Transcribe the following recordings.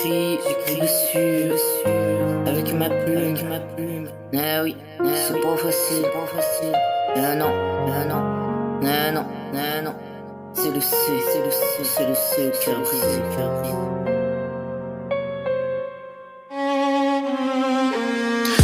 j'écris dessus, avec ma plume. Ah oui, c'est pas facile. Ah non, c'est le C au cœur brisé.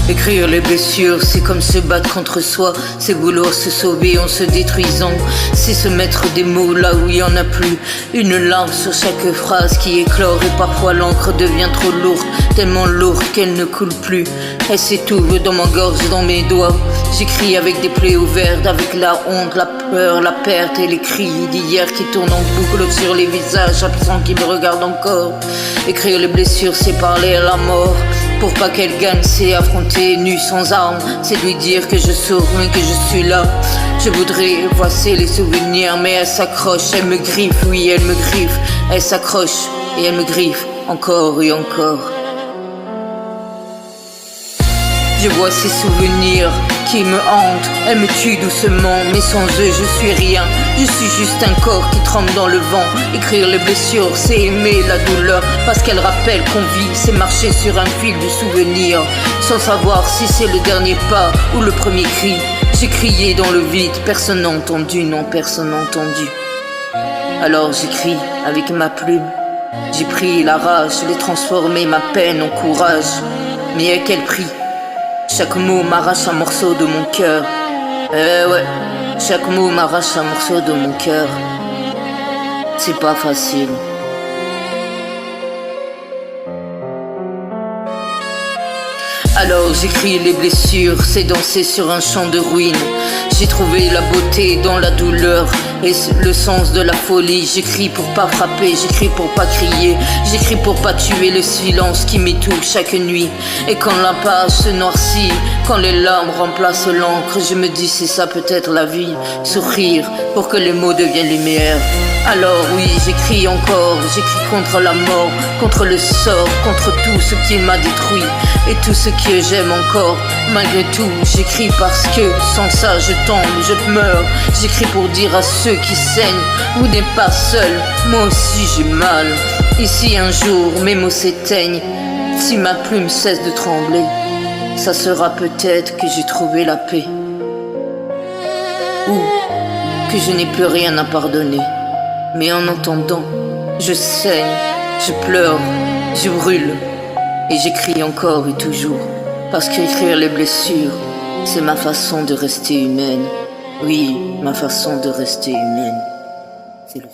Écrire les blessures, c'est comme se battre contre soi, c'est vouloir se sauver en se détruisant, c'est se mettre des mots là où il y en a plus, une larme sur chaque phrase qui éclore et parfois l'encre devient trop lourde, tellement lourde qu'elle ne coule plus, elle s'étouffe dans ma gorge, dans mes doigts, j'écris avec des plaies ouvertes, avec la honte, la peur, la perte et les cris d'hier qui tournent en boucle sur les visages absents qui me regardent encore. Écrire les blessures, c'est parler à la mort. Pour pas qu'elle gagne, c'est affronter nu sans armes. C'est lui dire que je souris, que je suis là. Je voudrais effacer les souvenirs, mais elle s'accroche, elle me griffe, oui elle me griffe. Elle s'accroche et elle me griffe, encore et encore. Je vois ces souvenirs qui me hantent, elles me tuent doucement, mais sans eux je suis rien. Je suis juste un corps qui tremble dans le vent. Écrire les blessures, c'est aimer la douleur, parce qu'elle rappelle qu'on vit, c'est marcher sur un fil du souvenir, sans savoir si c'est le dernier pas ou le premier cri. J'ai crié dans le vide, personne n'a entendu, non personne n'a entendu. Alors j'écris avec ma plume, j'ai pris la rage, je l'ai transformé ma peine en courage. Mais à quel prix? Chaque mot m'arrache un morceau de mon cœur. Ouais, chaque mot m'arrache un morceau de mon cœur. C'est pas facile. Alors j'écris les blessures, c'est danser sur un champ de ruines. J'ai trouvé la beauté dans la douleur et le sens de la folie. J'écris pour pas frapper, j'écris pour pas crier, j'écris pour pas tuer le silence qui m'étouffe chaque nuit. Et quand la page se noircit, quand les larmes remplacent l'encre, je me dis c'est ça peut-être la vie, sourire pour que les mots deviennent lumière. Alors oui, j'écris encore, j'écris contre la mort, contre le sort, contre tout ce qui m'a détruit et tout ce que j'aime encore. Malgré tout, j'écris parce que sans ça je tombe, je meurs. J'écris pour dire à ceux qui saignent, vous n'êtes pas seuls, moi aussi j'ai mal. Et si un jour mes mots s'éteignent, si ma plume cesse de trembler, ça sera peut-être que j'ai trouvé la paix, ou que je n'ai plus rien à pardonner. Mais en entendant, je saigne, je pleure, je brûle, et j'écris encore et toujours, parce qu'écrire les blessures, c'est ma façon de rester humaine. Oui, ma façon de rester humaine. C'est le